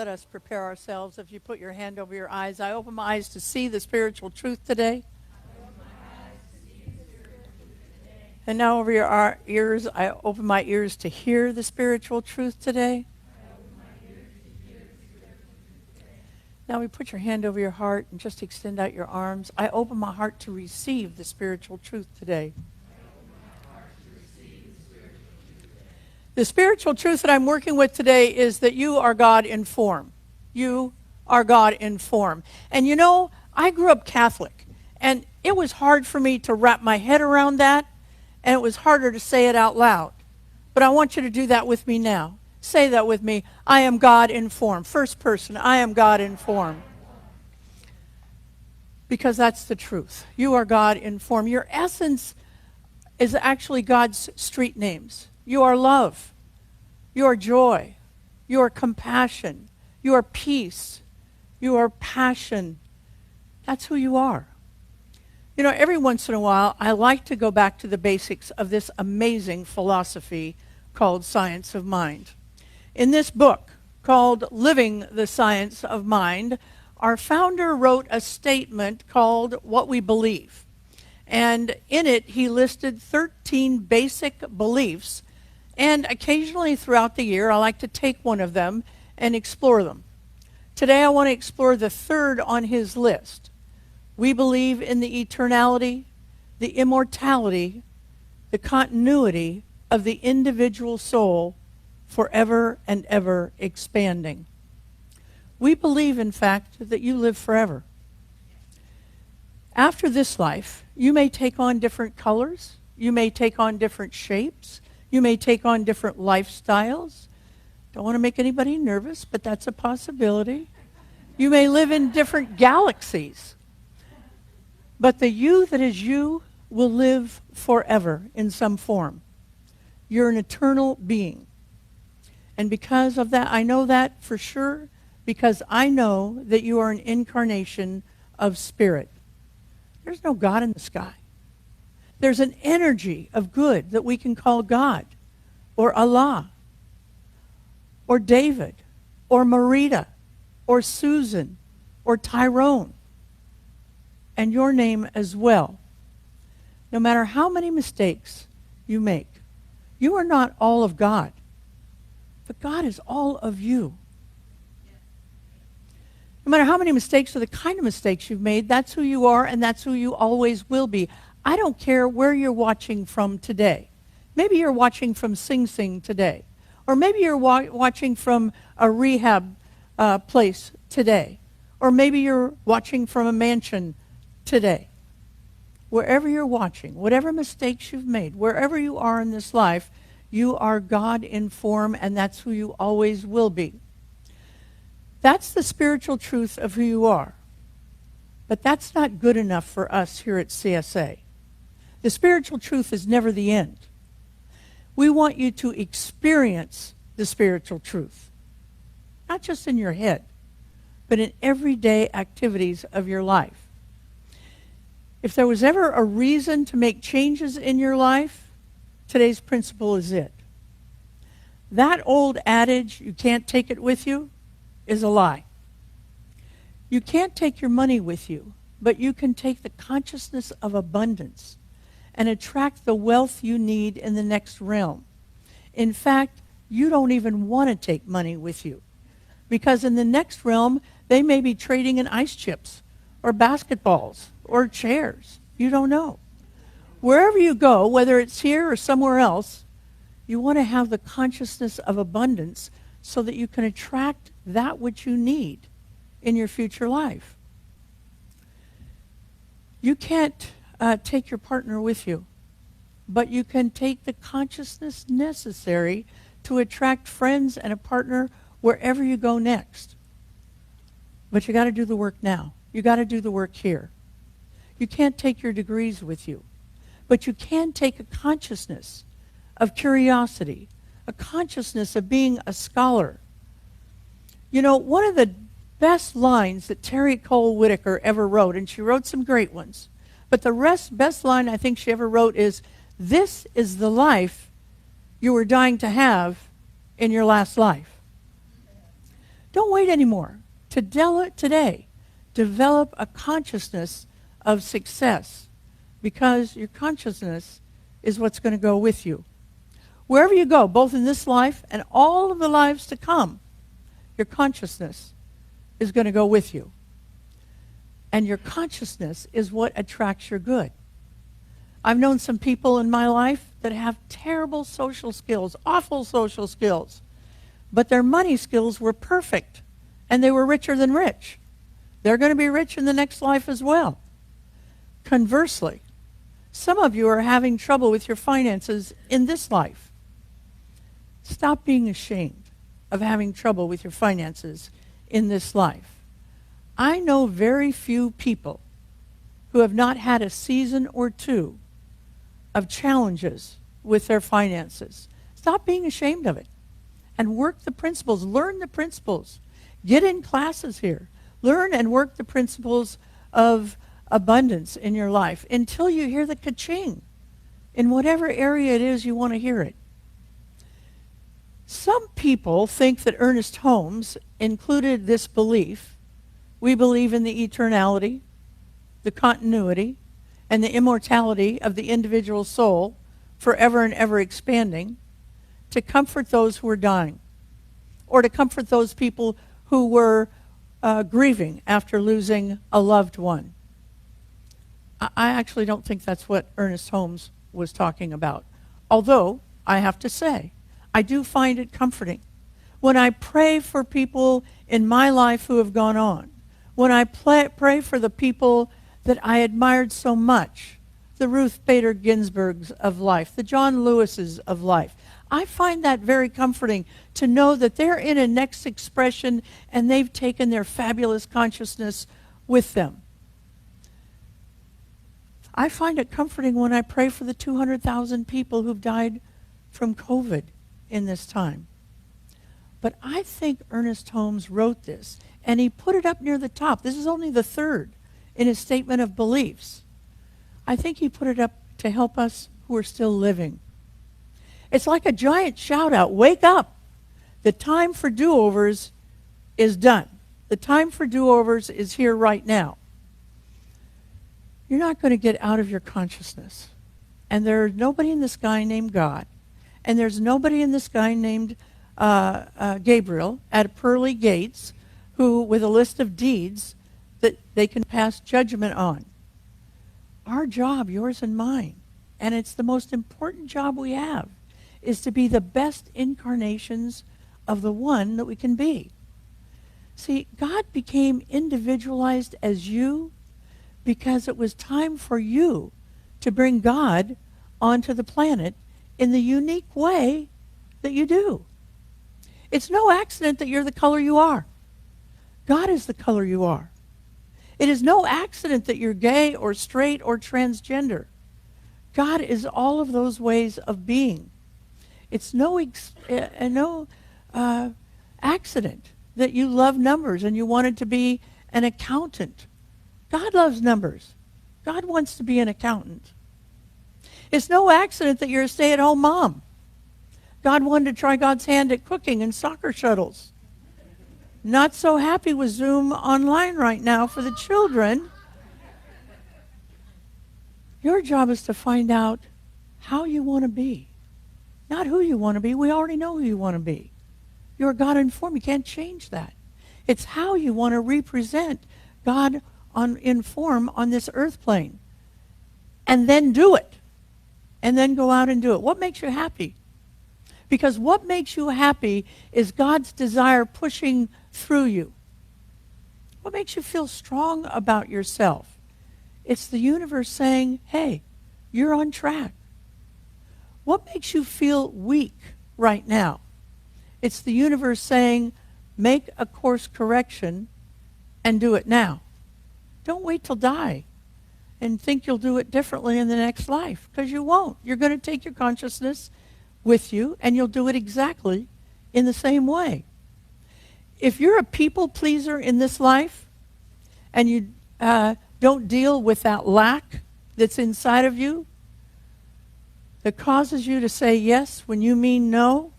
let us prepare ourselves. If you put your hand over your eyes, I open my eyes to see the spiritual truth today. And now over your ears, I open my ears to hear the spiritual truth today. Now we put your hand over your heart and just extend out your arms. I open my heart to receive the spiritual truth today. The spiritual truth that I'm working with today is that you are God in form. You are God in form. And you know, I grew up Catholic, and it was hard for me to wrap my head around that, and it was harder to say it out loud. But I want you to do that with me now. Say that with me. I am God in form. First person, I am God in form. Because that's the truth. You are God in form. Your essence is actually God's street names. You are love. You are joy. You are compassion. You are peace. You are passion. That's who you are. You know, every once in a while, I like to go back to the basics of this amazing philosophy called Science of Mind. In this book called Living the Science of Mind, our founder wrote a statement called What We Believe. And in it, he listed 13 basic beliefs. And occasionally throughout the year, I like to take one of them and explore them. Today, I want to explore the third on his list. We believe in the eternality, the immortality, the continuity of the individual soul forever and ever expanding. We believe, in fact, that you live forever. After this life, you may take on different colors. You may take on different shapes. You may take on different lifestyles. Don't want to make anybody nervous, but that's a possibility. You may live in different galaxies. But the you that is you will live forever in some form. You're an eternal being. And because of that, I know that for sure, because I know that you are an incarnation of spirit. There's no God in the sky. There's an energy of good that we can call God, or Allah, or David, or Marita, or Susan, or Tyrone, and your name as well. No matter how many mistakes you make, you are not all of God. But God is all of you. No matter how many mistakes or the kind of mistakes you've made, that's who you are and that's who you always will be. I don't care where you're watching from today. Maybe you're watching from Sing Sing today. Or maybe you're watching from a rehab place today. Or maybe you're watching from a mansion today. Wherever you're watching, whatever mistakes you've made, wherever you are in this life, you are God in form, and that's who you always will be. That's the spiritual truth of who you are. But that's not good enough for us here at CSA. The spiritual truth is never the end. We want you to experience the spiritual truth. Not just in your head, but in everyday activities of your life. If there was ever a reason to make changes in your life, today's principle is it. That old adage, you can't take it with you, is a lie. You can't take your money with you, but you can take the consciousness of abundance and attract the wealth you need in the next realm. In fact, you don't even want to take money with you, because in the next realm, they may be trading in ice chips or basketballs or chairs. You don't know. Wherever you go, whether it's here or somewhere else, you want to have the consciousness of abundance so that you can attract that which you need in your future life. You can't take your partner with you, but you can take the consciousness necessary to attract friends and a partner wherever you go next. But you got to do the work now. You got to do the work here. You can't take your degrees with you. But you can take a consciousness of curiosity, a consciousness of being a scholar. You know, one of the best lines that Terry Cole Whitaker ever wrote, and she wrote some great ones, but the best line I think she ever wrote is, "This is the life you were dying to have in your last life." Don't wait anymore. Today, develop a consciousness of success, because your consciousness is what's going to go with you. Wherever you go, both in this life and all of the lives to come, your consciousness is going to go with you. And your consciousness is what attracts your good. I've known some people in my life that have terrible social skills, awful social skills, but their money skills were perfect, and they were richer than rich. They're going to be rich in the next life as well. Conversely, some of you are having trouble with your finances in this life. Stop being ashamed of having trouble with your finances in this life. I know very few people who have not had a season or two of challenges with their finances. Stop being ashamed of it and work the principles. Learn the principles. Get in classes here. Learn and work the principles of abundance in your life until you hear the ka-ching in whatever area it is you want to hear it. Some people think that Ernest Holmes included this belief. We believe in the eternality, the continuity, and the immortality of the individual soul, forever and ever expanding, to comfort those who are dying, or to comfort those people who were grieving after losing a loved one. I actually don't think that's what Ernest Holmes was talking about. Although, I have to say, I do find it comforting. When I pray for people in my life who have gone on, when I pray for the people that I admired so much, the Ruth Bader Ginsburgs of life, the John Lewises of life, I find that very comforting to know that they're in a next expression and they've taken their fabulous consciousness with them. I find it comforting when I pray for the 200,000 people who've died from COVID in this time. But I think Ernest Holmes wrote this, and he put it up near the top. This is only the third in his statement of beliefs. I think he put it up to help us who are still living. It's like a giant shout out, wake up. The time for do-overs is done. The time for do-overs is here right now. You're not going to get out of your consciousness. And there's nobody in the sky named God. And there's nobody in the sky named Gabriel at pearly gates who, with a list of deeds that they can pass judgment on. Our job, yours and mine, and it's the most important job we have, is to be the best incarnations of the one that we can be. See, God became individualized as you because it was time for you to bring God onto the planet in the unique way that you do. It's no accident that you're the color you are. God is the color you are. It is no accident that you're gay or straight or transgender. God is all of those ways of being. It's no accident that you love numbers and you wanted to be an accountant. God loves numbers. God wants to be an accountant. It's no accident that you're a stay-at-home mom. God wanted to try God's hand at cooking and soccer shuttles. Not so happy with Zoom online right now for the children. Your job is to find out how you want to be. Not who you want to be. We already know who you want to be. You're God in form. You can't change that. It's how you want to represent God in form on this earth plane. And then do it. And then go out and do it. What makes you happy? Because what makes you happy is God's desire pushing through you. What makes you feel strong about yourself? It's the universe saying, hey, you're on track. What makes you feel weak right now? It's the universe saying, make a course correction and do it now. Don't wait till die and think you'll do it differently in the next life, because you won't. You're going to take your consciousness with you, and you'll do it exactly in the same way. If you're a people pleaser in this life, and you don't deal with that lack that's inside of you, that causes you to say yes when you mean no,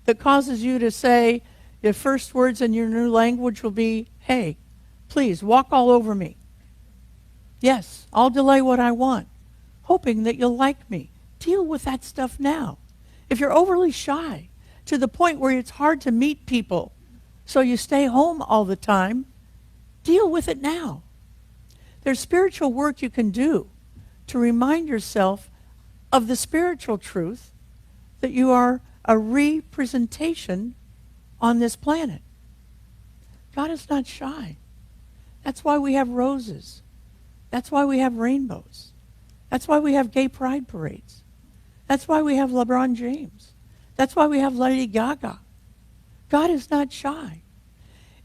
that causes you to say, The first words in your new language will be, hey, please walk all over me. Yes, I'll delay what I want, hoping that you'll like me. Deal with that stuff now. If you're overly shy to the point where it's hard to meet people, so you stay home all the time, deal with it now. There's spiritual work you can do to remind yourself of the spiritual truth that you are a representation on this planet. God is not shy. That's why we have roses. That's why we have rainbows. That's why we have gay pride parades. That's why we have LeBron James. That's why we have Lady Gaga. God is not shy.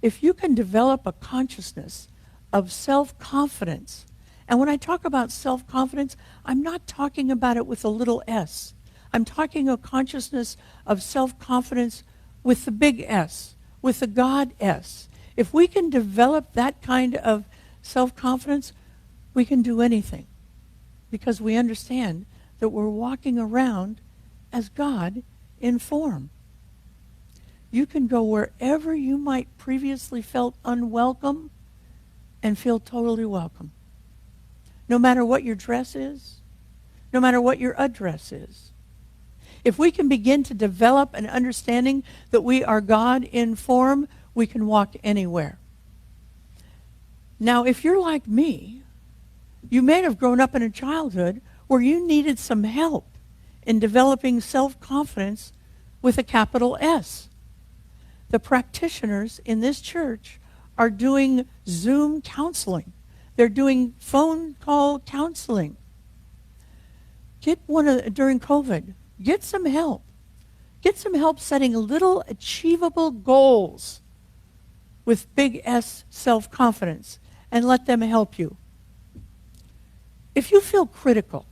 If you can develop a consciousness of self-confidence, and when I talk about self-confidence, I'm not talking about it with a little s. I'm talking a consciousness of self-confidence with the big S, with the God S. If we can develop that kind of self-confidence, we can do anything, because we understand that we're walking around as God in form. You can go wherever you might previously felt unwelcome and feel totally welcome. No matter what your dress is, no matter what your address is. If we can begin to develop an understanding that we are God in form, we can walk anywhere. Now, if you're like me, you may have grown up in a childhood where you needed some help in developing self-confidence with a capital S. The practitioners in this church are doing Zoom counseling. They're doing phone call counseling. During COVID, get some help. Get some help setting little achievable goals with big S self-confidence, and let them help you. If you feel critical,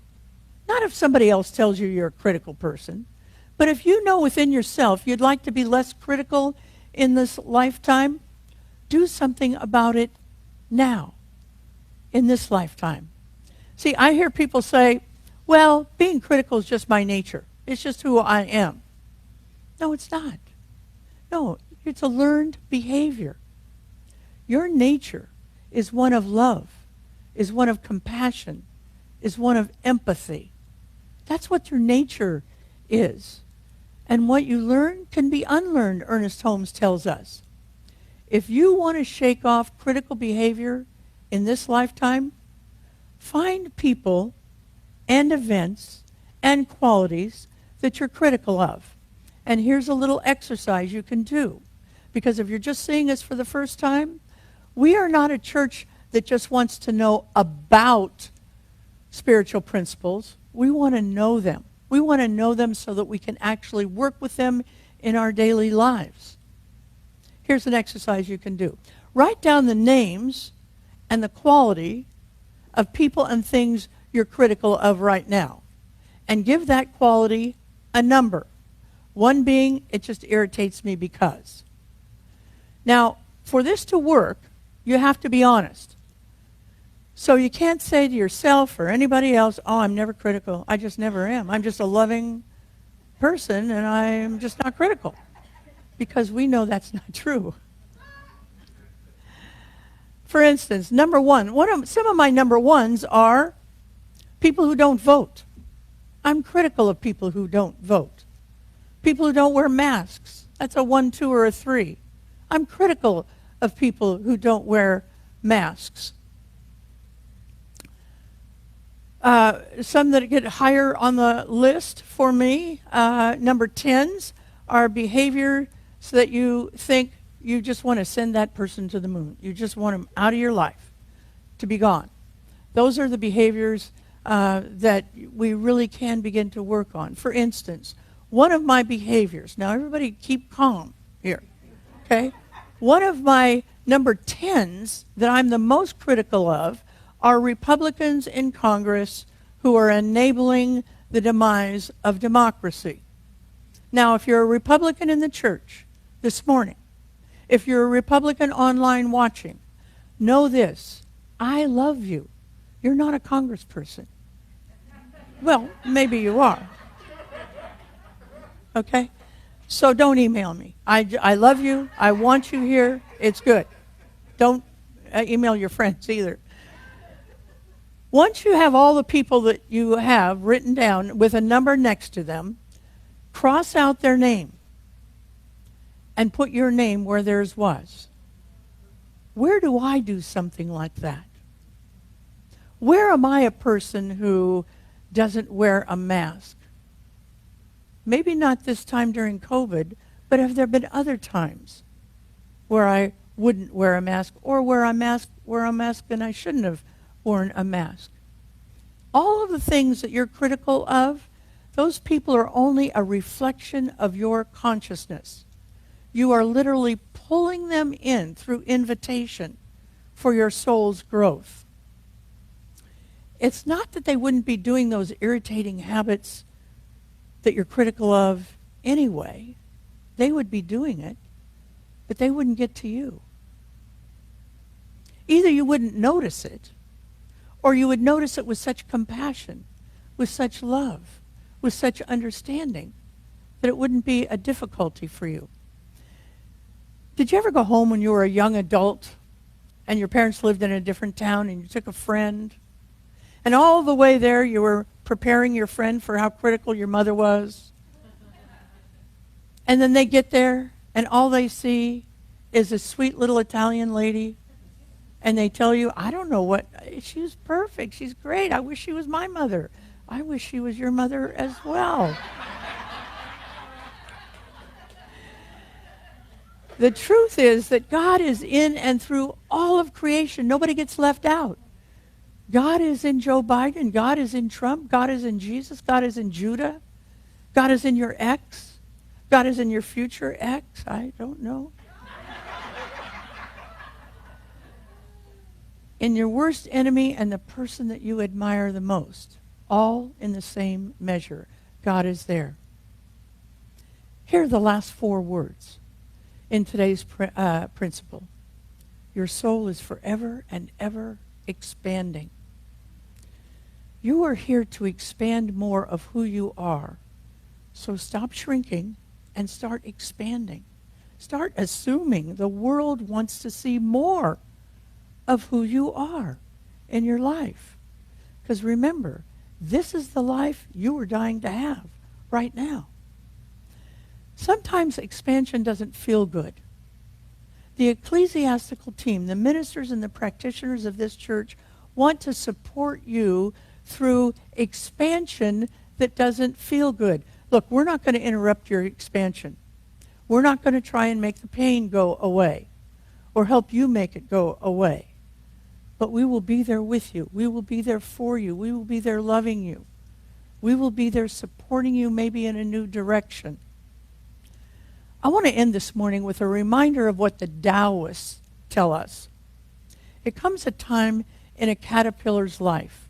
not if somebody else tells you you're a critical person, but if you know within yourself you'd like to be less critical in this lifetime, do something about it now, in this lifetime. See, I hear people say, well, being critical is just my nature. It's just who I am. No, it's not. No, it's a learned behavior. Your nature is one of love, is one of compassion, is one of empathy. That's what your nature is. And what you learn can be unlearned, Ernest Holmes tells us. If you want to shake off critical behavior in this lifetime, find people and events and qualities that you're critical of. And here's a little exercise you can do. Because if you're just seeing us for the first time, we are not a church that just wants to know about spiritual principles. We want to know them. We want to know them so that we can actually work with them in our daily lives. Here's an exercise you can do. Write down the names and the quality of people and things you're critical of right now, and give that quality a number. One being, it just irritates me because. Now, for this to work, you have to be honest. So you can't say to yourself or anybody else, oh, I'm never critical. I just never am. I'm just a loving person and I'm just not critical. Because we know that's not true. For instance, number one, some of my number ones are people who don't vote. I'm critical of people who don't vote. People who don't wear masks. That's a 1, 2, or a 3. I'm critical of people who don't wear masks. Some that get higher on the list for me, number 10s, are behavior so that you think you just want to send that person to the moon. You just want them out of your life, to be gone. Those are the behaviors that we really can begin to work on. For instance, one of my behaviors, now everybody keep calm here, okay? One of my number 10s that I'm the most critical of are Republicans in Congress who are enabling the demise of democracy. Now, if you're a Republican in the church this morning, if you're a Republican online watching, know this: I love you. You're not a congressperson. Well, maybe you are. Okay? So don't email me. I love you. I want you here. It's good. Don't email your friends either. Once you have all the people that you have written down with a number next to them, cross out their name and put your name where theirs was. Where do I do something like that? Where am I a person who doesn't wear a mask? Maybe not this time during COVID, but have there been other times where I wouldn't wear a mask or wear a mask and I shouldn't have worn a mask? All of the things that you're critical of, those people are only a reflection of your consciousness. You are literally pulling them in through invitation for your soul's growth. It's not that they wouldn't be doing those irritating habits that you're critical of anyway. They would be doing it, but they wouldn't get to you. Either you wouldn't notice it, or you would notice it with such compassion, with such love, with such understanding, that it wouldn't be a difficulty for you. Did you ever go home when you were a young adult and your parents lived in a different town and you took a friend, and all the way there you were preparing your friend for how critical your mother was? And then they get there and all they see is a sweet little Italian lady, and they tell you, I don't know what, she's perfect, she's great, I wish she was my mother. I wish she was your mother as well. The truth is that God is in and through all of creation. Nobody gets left out. God is in Joe Biden. God is in Trump. God is in Jesus. God is in Judah. God is in your ex. God is in your future ex. I don't know. In your worst enemy and the person that you admire the most. All in the same measure. God is there. Here are the last 4 words in today's principle. Your soul is forever and ever expanding. You are here to expand more of who you are. So stop shrinking and start expanding. Start assuming the world wants to see more of who you are in your life. Because remember, this is the life you are dying to have right now. Sometimes expansion doesn't feel good. The ecclesiastical team, the ministers and the practitioners of this church, want to support you through expansion that doesn't feel good. Look, we're not going to interrupt your expansion. We're not going to try and make the pain go away or help you make it go away. But we will be there with you. We will be there for you. We will be there loving you. We will be there supporting you maybe in a new direction. I want to end this morning with a reminder of what the Taoists tell us. It comes a time in a caterpillar's life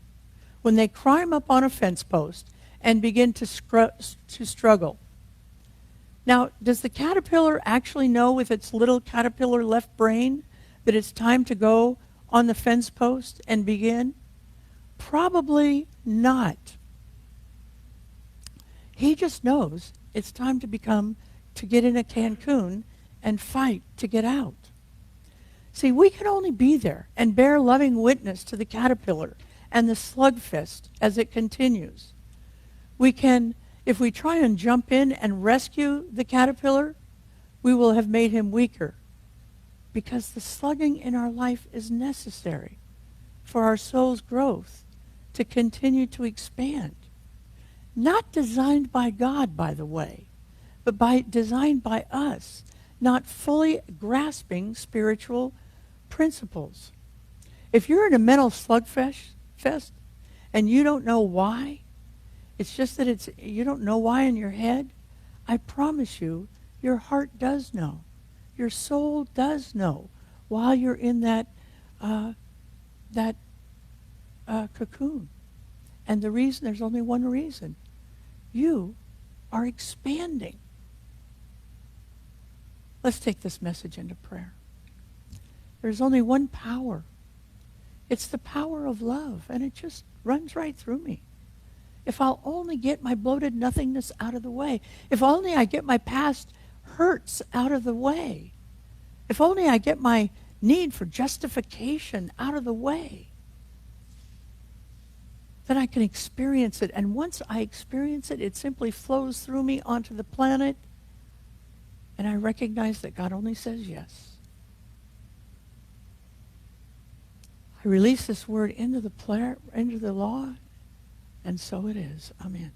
when they climb up on a fence post and begin to struggle. Now, does the caterpillar actually know with its little caterpillar left brain that it's time to go on the fence post and begin? Probably not. He just knows it's time to get in a Cancun and fight to get out. See, we can only be there and bear loving witness to the caterpillar and the slugfest as it continues. We can, if we try and jump in and rescue the caterpillar, we will have made him weaker, because the slugging in our life is necessary for our soul's growth to continue to expand. Not designed by God, by the way, but designed by us, not fully grasping spiritual principles. If you're in a mental slugfest and you don't know why, it's just that you don't know why in your head, I promise you, your heart does know. Your soul does know while you're in that cocoon. And there's only one reason. You are expanding. Let's take this message into prayer. There's only one power. It's the power of love, and it just runs right through me. if I'll only get my bloated nothingness out of the way, if only I get my past hurts out of the way, if only I get my need for justification out of the way, then I can experience it. And once I experience it, it simply flows through me onto the planet, and I recognize that God only says yes. I release this word into the law, and so it is. Amen.